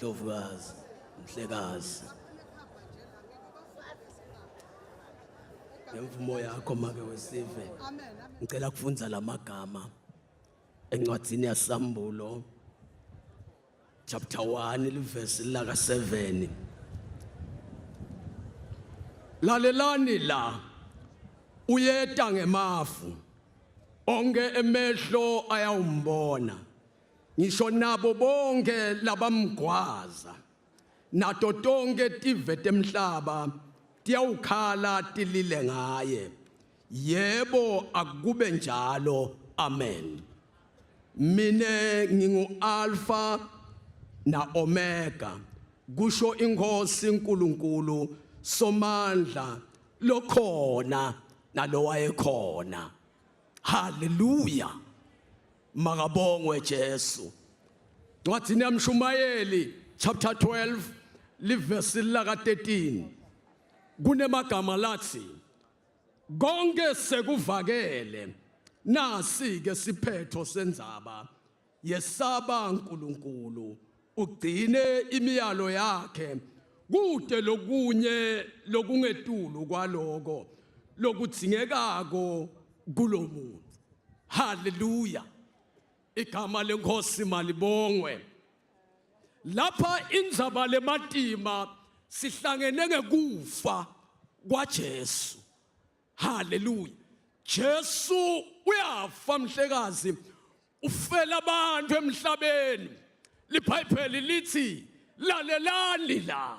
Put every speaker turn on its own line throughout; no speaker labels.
Ndlovukazi, Mhlekazi. Ngemvumo yakho make wesive. Ngicela kufunza lamagama encwadzini yaSambulo chapter 1 livesi laka 7. Lalelani la uyeta ngemafu onke emehlo ayawumbona ngisho nabo bonke labamgwaza nato tonke tive temhlaba tiyawukhala tilile ngaye yebo akube njalo amen. Mine ngingu Alpha na Omega kusho inkosi uNkulunkulu somandla lokhona nalowayekhona. Hallelujah. Makabongwe Jesu. Ncwadzini yaMshumayeli chapter 12 livesi laka 13 kunemagama lathi konke sekuvakele nasi ke siphetho sendzaba yesaba uNkulunkulu ugcine imiyalo yakhe kude lokunye lokungetulu kwaloko lokudzingekako kulomuntu. Hallelujah. Igama lenkosi malibongwe. Lapha indzaba lematima sihlangene ngekufa kwaJesu. Hallelujah. Jesu uyafa mhlekazi, ufela abantu emhlabeni. LiBhayibheli lithi lalelani la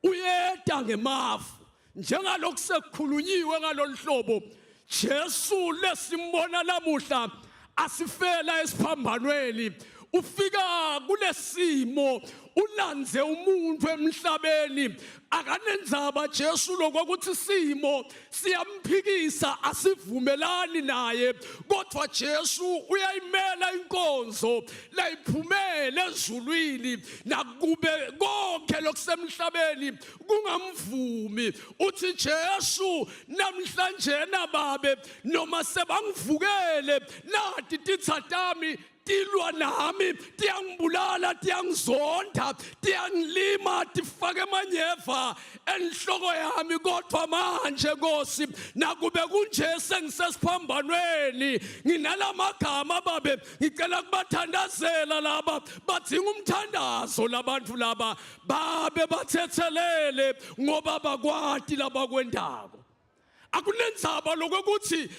uyeta ngemafu njengalokhu sekukhulunyiwe ngaloluhlobo. Jesu lesimbona lamuhla asifela esiphambanweni, ufika kulesimo ulandze umuntu emhlabeni. Akanendzaba Jesu lokwakuthi simo siyamphikisa asivumelani naye, kodwa Jesu uyayimela inkonzo layiphumele ezulwini nakube konke lokusemhlabeni kungamvumi. Uthi Jesu namhlanje nababe noma sebangivukele nati titsatami tilwa nami, tiyangibulala, tiyangizonda, tiyangilima, tifake manyeva enhloko yami, kodwa manje Nkosi nakube kunje sengisesiphambanweni nginalamagama babe ngicela kubathandazela laba badinga umthandazo. Labantu laba babe bathethelele ngoba bakwati labakwendako. Akunendzaba lokuthi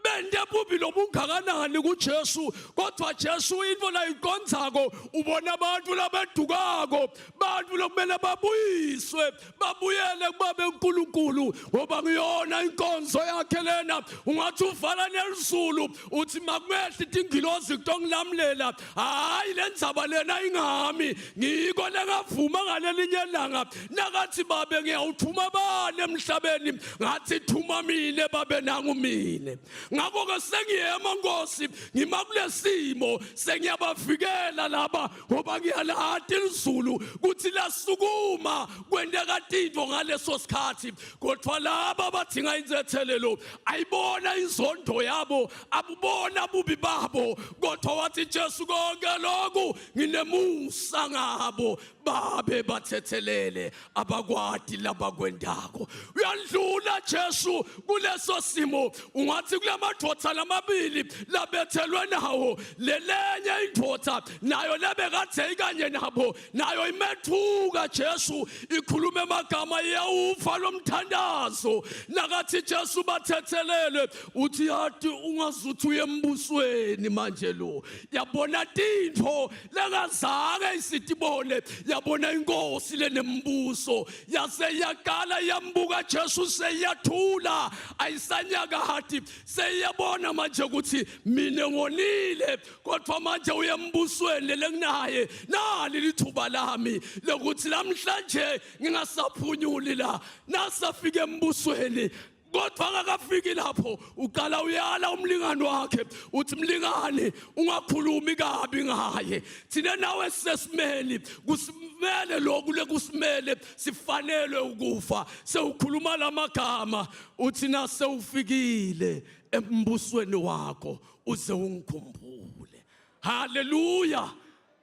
bende bubi lobungakanani kuJesu, kodwa Jesu into la ikonzako ubona abantu labedukako, abantu lokumele babuyiswe babuyele kubabe uNkulunkulu ngoba ngiyona inkonzo yakhe lena. Ungathi uvala nelizulu uthi makumehla ingilozi kutongilamlela, hayi lendzaba lena ingami ngiko lengavuma ngalelinye ilanga nakathi babe ngiyawuthuma bani emhlabeni, ngathi thuma mine babe nangu mine. Ngakho ke sengiyema Nkosi ngimakulesimo sengiyabavikela laba ngoba ngiyalahati ilizulu kuthi lasukuma kwendeka tinto ngaleso sikhathi, kodwa laba badinga inzethelelo ayibona inzondo yabo abubona bubi babo, kodwa wathi Jesu konke lokhu nginemusa ngabo babe bathethelele abakwati labakwendako. Uyandlula Jesu kuleso simo. Ungathi kulamadoda lamabili labethelwe nawo, lelenye indoda nayo lebekade ikanye nabo nayo imethuka. Jesu ikhuluma amagama yawufa lomthandazo nakathi Jesu bathethelele. Uthi yathi ungazuthi uye embusweni manje lo yabona tinto lengazange isitibone, yabona inkosi lenembuso yase yakala yambuka Jesu seyathula ayisanyakati, seyabona manje ukuthi mina ngonile, kodwa manje uyembusweni lenginaye nali lithuba lami lokuthi namhlanje ngingasaphunyuli la nasafike embusweni. Kodwa akafiki lapho uqala uyala umlingani wakhe uthi mlingani ungakhulumi kabi ngaye, thina nawe sesimeli kusimele lokhu lekusimele sifanelwe ukufa. Sewukhuluma lamagama uthi nase ufikile embusweni wakho uze ungikhumbule. Hallelujah.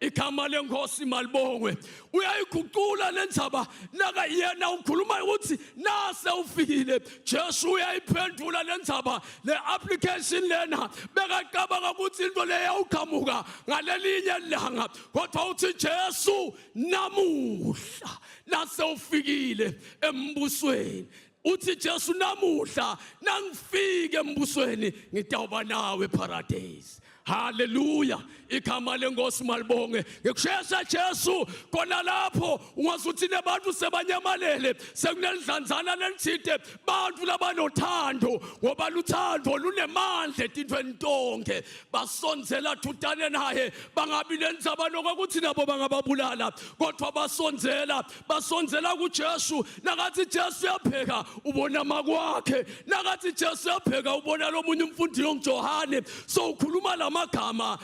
igama lenkosi malibongwe uyayiguqula lendzaba naka yena ukhuluma ukuthi nase ufikile Jesu uyayiphendula lendzaba le application lena bekaqabanga ukuthi into leyo uqhamuka ngalelinye ilanga kodwa uthi Jesu namuhla nase ufikile embusweni uthi Jesu namuhla nangifike embusweni ngitawuba nawe paradise. Hallelujah. Igama lenkosi malibonge ngikushesa Jesu kona lapho ungazuthi nabantu sebanyamalele sekunelidlanzana lelithide bantu labanothando ngoba luthando lunemandla etintweni tonke basondzela thutane naye bangabi nenzabano ukuthi nabo bangababulala kodwa basondzela kuJesu nakathi Jesu yapheka ubona makwakhe nakathi Jesu yapheka ubona lomunye umfundi lonJohane so ukhuluma lamagama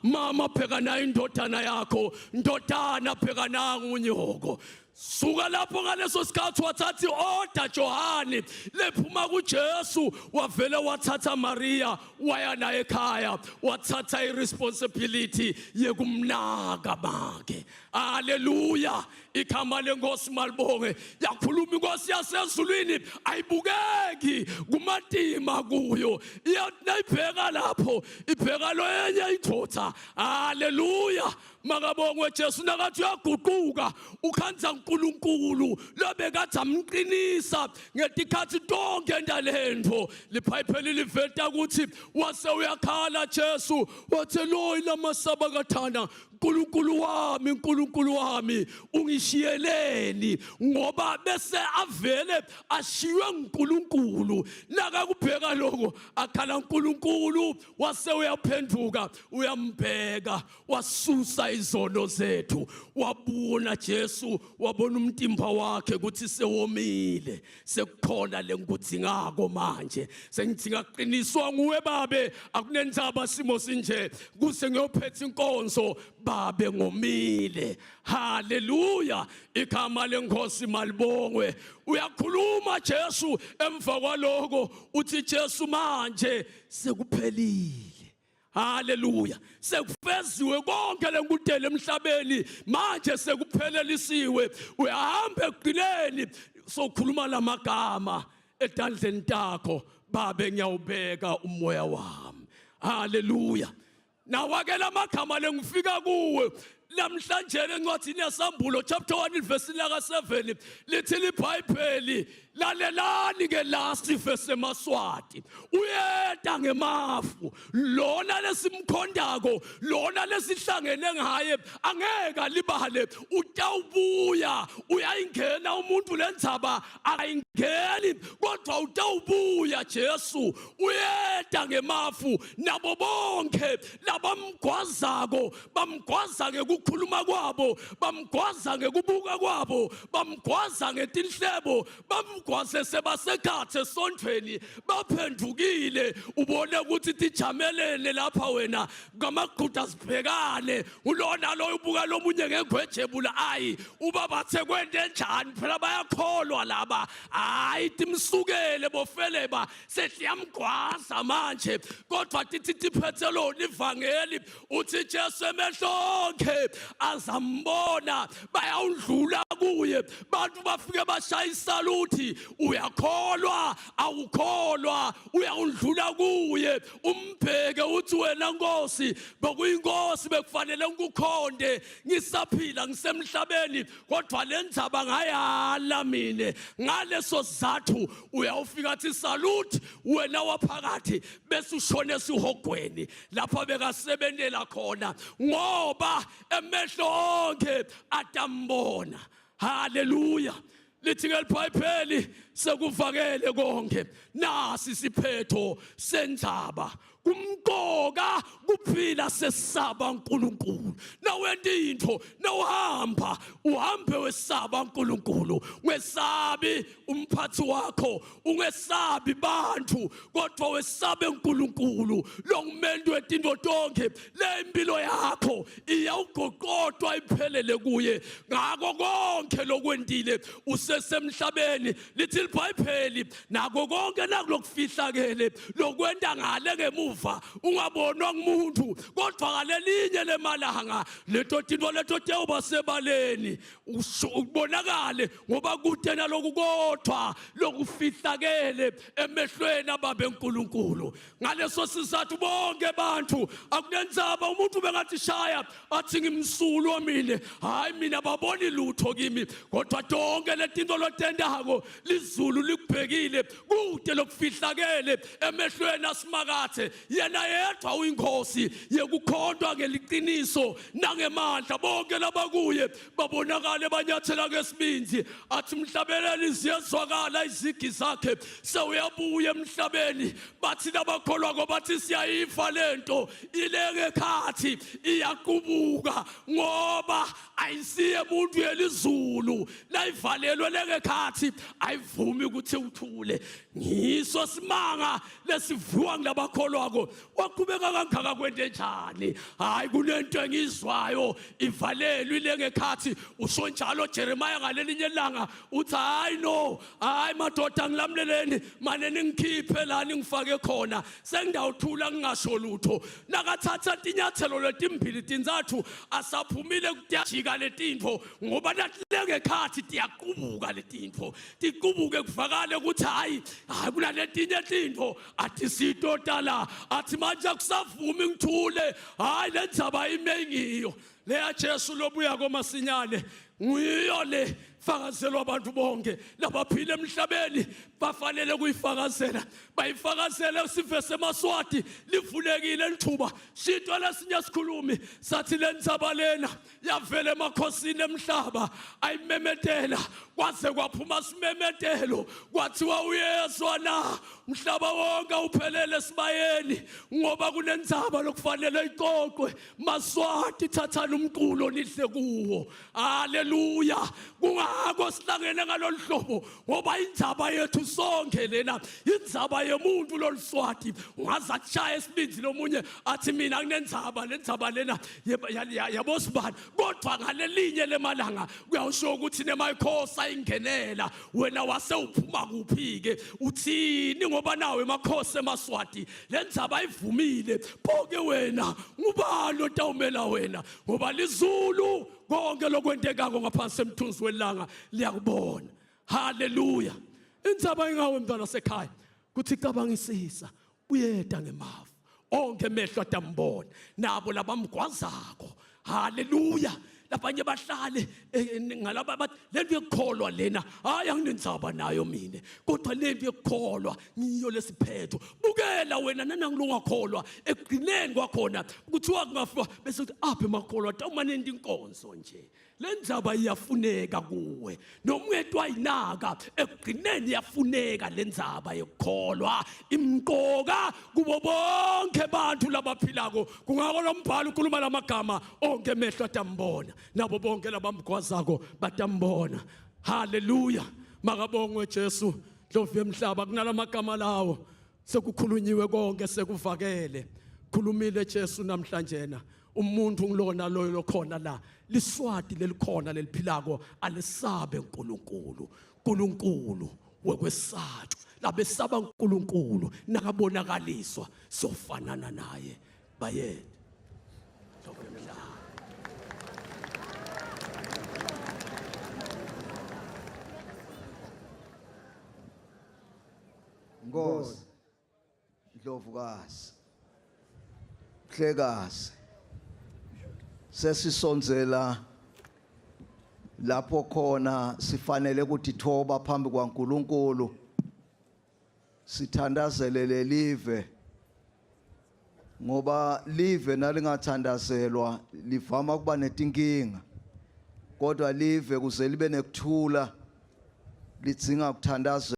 mama pheka nayo indodana yakho ndodana pheka nangu unyoko suka lapho ngaleso sikhathi wathatha order Johane lephuma kuJesu wavele wathatha Maria waya naye ekhaya wathatha iresponsibility yekumnaka bakhe. Hallelujah. Igama lenkosi malibonge yakhuluma inkosi yasezulwini ayibukeki kumatima kuyo iyabheka lapho ibheka lo yenye idodza. Hallelujah. Makabongwe Jesu nakathi uyaguquka ukhanza uNkulunkulu lobekathi amqinisa ngetikhathi tonke endalento liphayiphe liveta ukuthi wase uyakhala Jesu wathi lo ilamasaba kathana Nkulunkulu wami ungishiyeleni ngoba bese avele ashiywe uNkulunkulu nakakubheka lokho akhala uNkulunkulu wase uyaphenduka uyambheka wasusa izono zethu wabona Jesu wabona umtimba wakhe ukuthi sewomile sekukhona lenkudzingako manje sengidinga qiniswa nguwe babe akunenzaba simo sinje kuse ngiyophetha inkonzo babe ngomile. Hallelujah. Igama lenkosi malibongwe uyakhuluma Jesu emva kwaloko uthi Jesu manje sekuphelile. Hallelujah. Sekufeziwe konke lenkutele emhlabeni manje sekuphelelisiwe uyahamba egqileni sokhuluma lamagama etandleni takho babe ngiyawubeka umoya wami. Hallelujah. Nawake lamagama lengifika kuwe namhlanje encwadini yaSambulo chapter 1 verse laka 7 lithi iBhayibheli lalelani ke last verse eMaswati uyeda ngemafu lona lesimkhondako lona lesihlangene ngaye angeka libale utawubuya uyayingena umuntu lendzaba ayingeni kodwa utawubuya Jesu uyeda ngemafu nabo bonke labamgwazako bamgwaza ngekukhuluma kwabo bamgwaza ngekubuka kwabo bamgwaza ngetinhlebo bamgwaze sebasekhathe esontweni baphendukile ubone ukuthi tijamelene lapha wena ngamagquda sibhekane ulona lo ubuka lomunye ngegwejebula ayi uba bathe kwende njani phela bayakholwa laba hayi timsukele bofeleba sehliyamgwaza manje kodwa tithi tiphethe lo ivangeli uthi Jesu emehlonke azambona bayawudlula kuye bantu bafike bashaya isaluthi uyakholwa awukholwa uyawudlula kuye umbheke uthi wena Nkosi bekuyinkosi bekufanele ngikukhonde ngisaphila ngisemhlabeni kodwa lendzaba ngayala mine ngaleso sizathu uyawufika athi saluthi wena waphakathi bese ushone sihogweni lapha bekasebenzela khona ngoba emehlo onke atambona. Hallelujah. Lithi ngelibhayibheli sekuvakele konke nasi isiphetho sendzaba kumqoka kuphila sesaba uNkulunkulu nawenda into nawuhamba uhambe wesaba uNkulunkulu wesabi umphathi wakho ungesabi bantu kodwa wesabe uNkulunkulu lo ngumendo wetinto tonke le impilo yakho iyawugoqodwa iphelele kuye ngako konke lokwendile usesemhlabeni lithi libhayibheli nako konke nakulokufihlakele lokwenda ngale ngemuva ungabonwa ngumuntu kodwa ngalelinye lemalanga leto tinto leto teuba sebaleni ubonakale ngoba kude naloku kodwa lokufihlakele emehlweni ababe uNkulunkulu ngaleso sizathu bonke abantu akunenzaba umuntu bengathi shaya athi ngimsulu wamile hayi mina baboni lutho kimi kodwa tonke letinto lotendako lizulu likubhekile kude lokufihlakele emehlweni asimakathe yena yedwa uyinkosi yekukhondwa ngeliqiniso nangemandla bonke labakuye babonakale banyathela ngesibinzi athi mhlabeleli ziyezwakala izigi zakhe sewuyabuya emhlabeni bathi labakholwa ngobathi siyayifa lento ileke khathi iyaqubuka ngoba ayisiye umuntu yelizulu layivalelwe leke khathi ayivumi ukuthi uthule ngiso simanga lesivuka ngilabakholwako waqhubeka kangaka kwente njani hayi kunento engizwayo ivalelwe leke khathi usho njalo Jeremiah ngalelinye ilanga uthi hayi no hayi madoda ngilamleleni manje ningikhiphe la ningifake khona sengidawuthula ngingasho lutho nakathatha inyathelo letimbili tinzathu asaphumile kuyajika letinto ngoba nahleke khathi tiyaqubuka letinto tiqubuke kuvakale ukuthi hayi kunaletinye izinto athi sitotala athi manje kusavumi ngithule hayi lenzaba imengiyo leya Jesu lobuya komasinyane nguyo le fakazelwa abantu bonke labaphila emhlabeni bafanele kuyifakazela bayifakazela sive semaswati livulekile lithuba sitwa lesinye sikhulumi sathi lenzaba lena yavela emakhosini emhlaba ayimemetela kwaze kwaphuma simemetelo kwathiwa uyezwa na umhlaba wonke uphelele sibayeni ngoba kunenzaba lokufanele iqoqwe maswati thathana umqulo nihle kuwo haleluya kungako sihlangene ngalolu hlobo ngoba indzaba yethu sonke lena indzaba yemuntu loluswati ungaza kushaya esibinzi lomunye athi mina kunenzaba lenzaba lena yabo sibani kodwa ngalelinye lemalanga kuyawusho ukuthi nemayikhosi ayingenela wena wase uphuma kuphi ke uthini ngoba nawe emakhosi emaswati lenzaba ayivumile phoke wena ngubani otawumela wena ngoba lizulu konke lokwentekako ngaphansi emthunzi welanga liyakubona haleluya indzaba ingawe mntwana sekhaya kuthi cabangisisa uyeda ngemavu onke emehlo atambona nabo labamgwazako haleluya labanye bahlale ngalaba bathi lento yokukholwa lena hayi anginenzaba nayo mina kodwa lento yokukholwa ngiyo lesiphetho bukela wena nanangilungakholwa ekugcineni kwakhona kuthiwa kungafika bese uthi aphe emakholwa tawumanenda inkonzo nje lenzaba iyafuneka kuwe nomngethu ayinaka ekugcineni iyafuneka lenzaba yokukholwa imqoka kubo bonke abantu labaphilako kungako lombhalo ukhuluma lamagama onke emehlo atambona nabo bonke labamgwazako batambona haleluya makabongwe Jesu Dlovu emhlaba kunalamagama lawo sekukhulunyiwe konke sekuvakele khulumile Jesu namhlanje na umuntu ngilona loyo lokhona la liswati lelikhona leliphilako alisabe uNkulunkulu wekwesathu labesaba uNkulunkulu nakabonakaliswa sofanana naye bayede
Nkosi Ndlovukazi Mhlekazi sesisonzela lapho khona sifanele ukuthi thoba phambi kwaNkulunkulu sithandazele lelive ngoba live nalingathandazelwa livama kuba netinkinga kodwa live kuze libe nekuthula lidzinga ukuthandazela